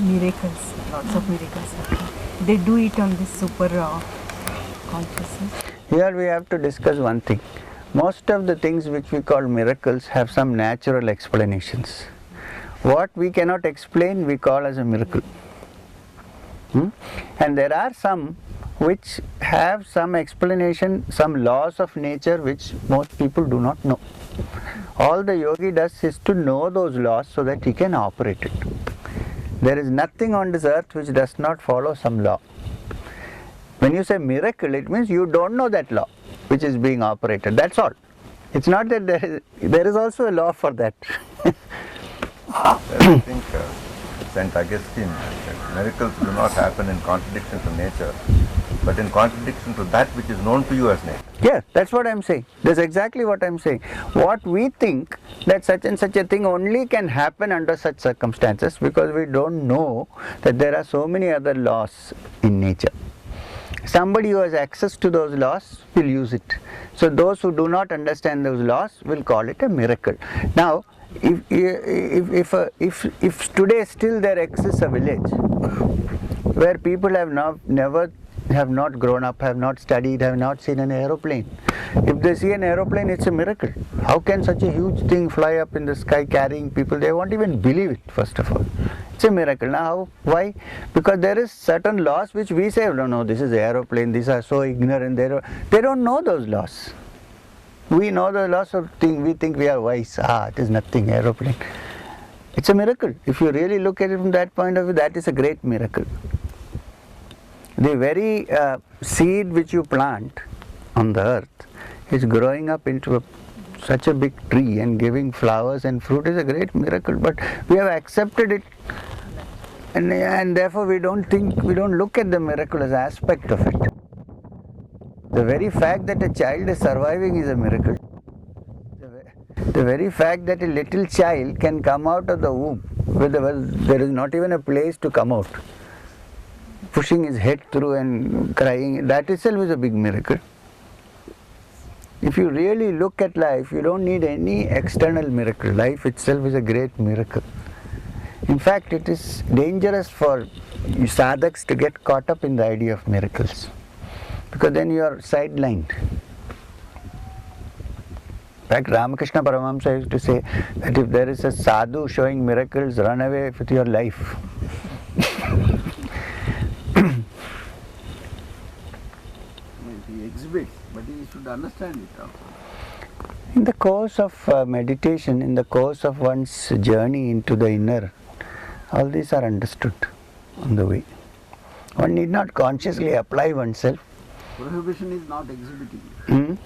miracles, lots of miracles happen. They do it on this super consciousness. Here we have to discuss one thing. Most of the things which we call miracles have some natural explanations. What we cannot explain we call as a miracle. And there are some which have some explanation, some laws of nature which most people do not know. All the yogi does is to know those laws so that he can operate it. There is nothing on this earth which does not follow some law. When you say miracle, it means you don't know that law which is being operated. That's all. It's not that there is also a law for that. I think Saint Augustine said, miracles do not happen in contradiction to nature, but in contradiction to that which is known to you as nature. Yeah, that's what I'm saying. That's exactly what I'm saying. What we think that such and such a thing only can happen under such circumstances because we don't know that there are so many other laws in nature. Somebody who has access to those laws will use it. So those who do not understand those laws will call it a miracle. Now, if today still there exists a village where people have not grown up, have not studied, have not seen an aeroplane. If they see an aeroplane, it's a miracle. How can such a huge thing fly up in the sky carrying people? They won't even believe it, first of all. It's a miracle. Now, why? Because there is certain laws which we say, no, this is aeroplane, these are so ignorant. They don't know those laws. We know the laws of things, we think we are wise. It is nothing, aeroplane. It's a miracle. If you really look at it from that point of view, that is a great miracle. The very seed which you plant on the earth is growing up into such a big tree and giving flowers and fruit is a great miracle. But we have accepted it, and therefore we don't look at the miraculous aspect of it. The very fact that a child is surviving is a miracle. The very fact that a little child can come out of the womb where there is not even a place to come out, pushing his head through and crying, that itself is a big miracle. If you really look at life, you don't need any external miracle. Life itself is a great miracle. In fact, it is dangerous for sadhaks to get caught up in the idea of miracles, because then you are sidelined. In fact, Ramakrishna Paramahamsa used to say that if there is a sadhu showing miracles, run away with your life. He exhibits, but he should understand it also. In the course of meditation, in the course of one's journey into the inner, all these are understood on the way. One need not consciously apply oneself. Prohibition is not exhibiting.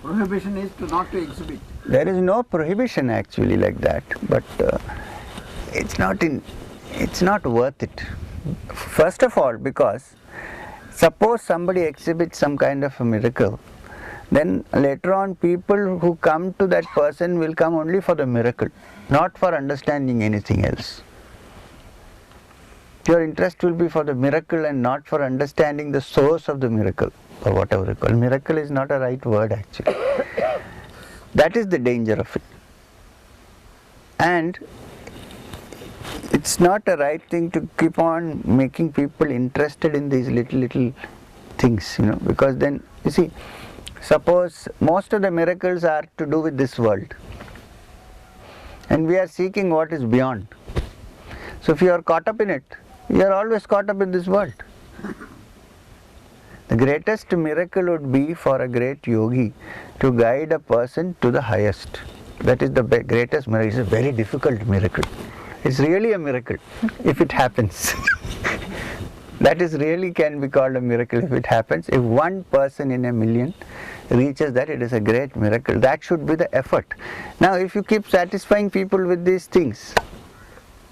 Prohibition is not to exhibit. There is no prohibition actually like that, but it's not worth it. First of all, because suppose somebody exhibits some kind of a miracle, then later on people who come to that person will come only for the miracle, not for understanding anything else. Your interest will be for the miracle and not for understanding the source of the miracle, or whatever they call. Miracle is not a right word actually. That is the danger of it. And it's not a right thing to keep on making people interested in these little things, because then, you see, suppose most of the miracles are to do with this world, and we are seeking what is beyond. So if you are caught up in it, you are always caught up in this world. The greatest miracle would be for a great yogi to guide a person to the highest. That is the greatest miracle. It's a very difficult miracle. It's really a miracle if it happens. That is really can be called a miracle if it happens. If one person in a million reaches that, it is a great miracle. That should be the effort. Now if you keep satisfying people with these things,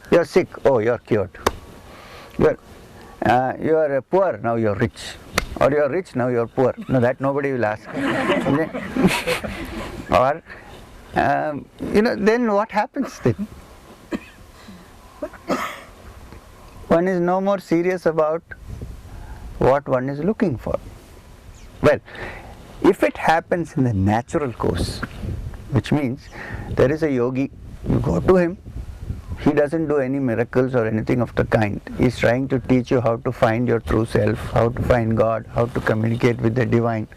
you are sick, oh you are cured. You are poor, now you are rich. Or you are rich, now you are poor. No, that nobody will ask. Or, then what happens then? One is no more serious about what one is looking for. Well, if it happens in the natural course, which means there is a yogi, you go to him, He doesn't do any miracles or anything of the kind. He's trying to teach you how to find your true self, how to find God, how to communicate with the divine.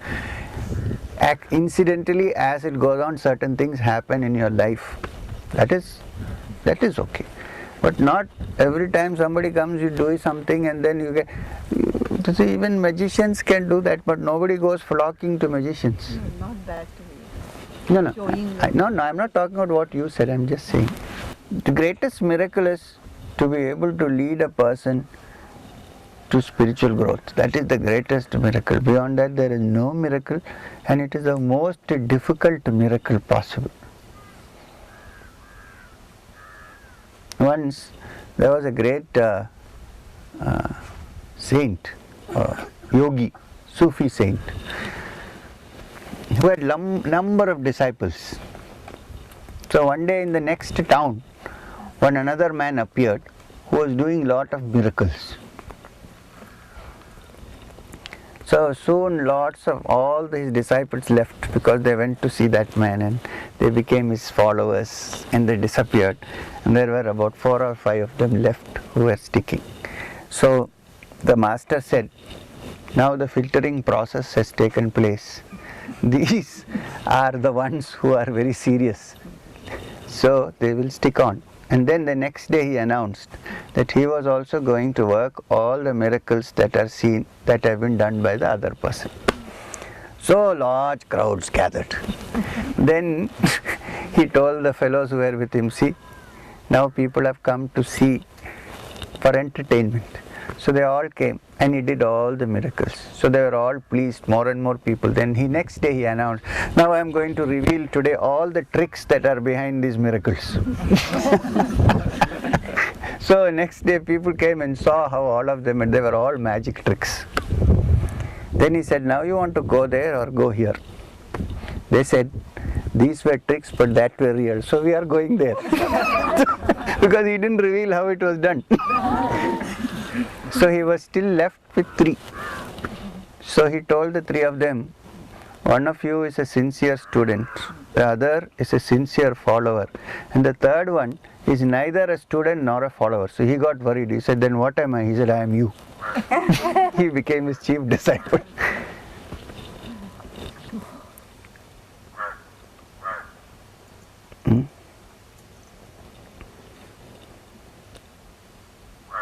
Incidentally, as it goes on, certain things happen in your life. That is okay. But not every time somebody comes, you do something and then you get... See, even magicians can do that, but nobody goes flocking to magicians. No, not that way. No, I'm not talking about what you said, I'm just saying. The greatest miracle is to be able to lead a person to spiritual growth. That is the greatest miracle. Beyond that, there is no miracle, and it is the most difficult miracle possible. Once, there was a great saint, yogi, Sufi saint, who had number of disciples. So one day in the next town, another man appeared who was doing lot of miracles. So soon lots of all his disciples left because they went to see that man and they became his followers and they disappeared. And there were about 4 or 5 of them left who were sticking. So the master said, now the filtering process has taken place. These are the ones who are very serious. So they will stick on. And then the next day he announced that he was also going to work all the miracles that are seen, that have been done by the other person. So large crowds gathered. Then he told the fellows who were with him, see, now people have come to see for entertainment. So they all came and he did all the miracles. So they were all pleased, more and more people. Then next day he announced, now I am going to reveal today all the tricks that are behind these miracles. So next day people came and saw how all of them, and they were all magic tricks. Then he said, now you want to go there or go here? They said, these were tricks but that were real. So we are going there. Because he didn't reveal how it was done. So he was still left with 3. So he told the 3 of them, one of you is a sincere student, the other is a sincere follower, and the third one is neither a student nor a follower. So he got worried. He said, then what am I? He said, I am you. He became his chief disciple.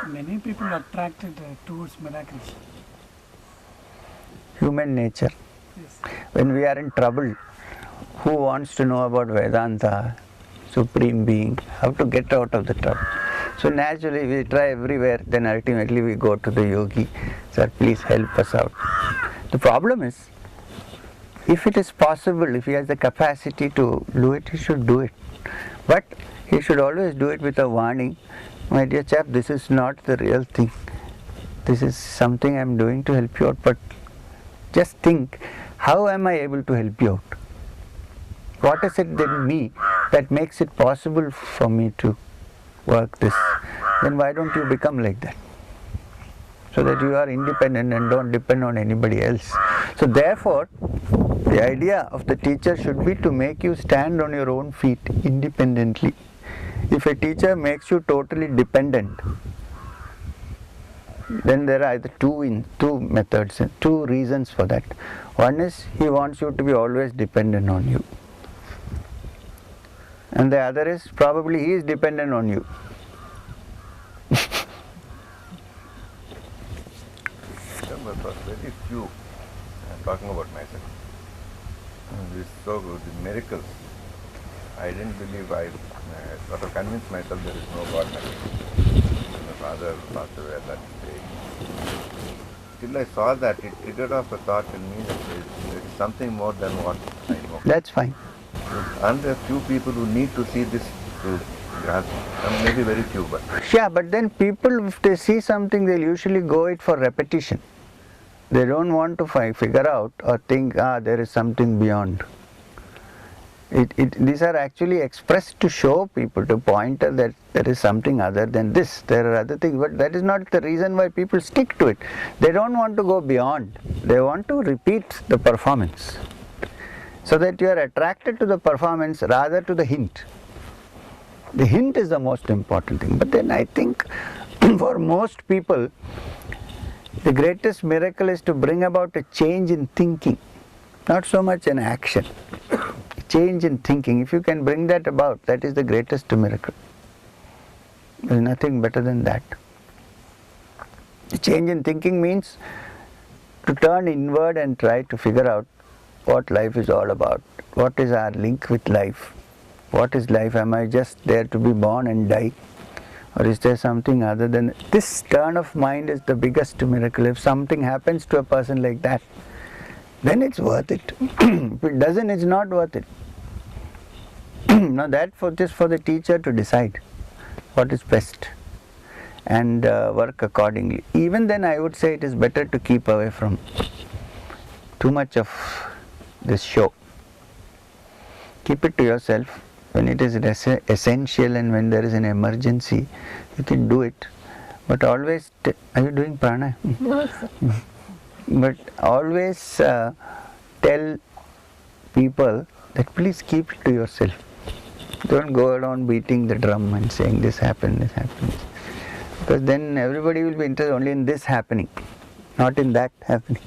Many people are attracted towards miracles. Human nature. Yes. When we are in trouble, who wants to know about Vedanta, Supreme Being, how to get out of the trouble? So naturally we try everywhere, then ultimately we go to the yogi. Sir, please help us out. The problem is, if it is possible, if he has the capacity to do it, he should do it. But he should always do it with a warning. My dear chap, this is not the real thing. This is something I am doing to help you out. But just think, how am I able to help you out? What is it in me that makes it possible for me to work this? Then why don't you become like that? So that you are independent and don't depend on anybody else. So therefore, the idea of the teacher should be to make you stand on your own feet independently. If a teacher makes you totally dependent, then there are either two methods, 2 reasons for that. One is he wants you to be always dependent on you. And the other is probably he is dependent on you. But very few, I'm talking about myself. So the miracles, I didn't believe, I sort of convinced myself there is no God. My father passed away at that stage. Till I saw that, it triggered off a thought in me that there is something more than what I know. That's fine. And there are few people who need to see this to grasp. Maybe very few, but... Yeah, but then people, if they see something, they'll usually go it for repetition. They don't want to figure out or think, there is something beyond. These are actually expressed to show people, to point out that there is something other than this. There are other things, but that is not the reason why people stick to it. They don't want to go beyond. They want to repeat the performance, so that you are attracted to the performance rather to the hint. The hint is the most important thing. But then I think for most people, the greatest miracle is to bring about a change in thinking, not so much an action. Change in thinking. If you can bring that about, that is the greatest miracle. There is nothing better than that. The change in thinking means to turn inward and try to figure out what life is all about. What is our link with life? What is life? Am I just there to be born and die? Or is there something other than this? Turn of mind is the biggest miracle. If something happens to a person like that, then it's worth it. If it doesn't, it's not worth it. Now that just for the teacher to decide what is best and work accordingly. Even then I would say it is better to keep away from too much of this show. Keep it to yourself. When it is essential and when there is an emergency, you can do it. But always, are you doing prana? No, sir. But always tell people that please keep it to yourself. Don't go around beating the drum and saying this happened, this happened. Because then everybody will be interested only in this happening, not in that happening.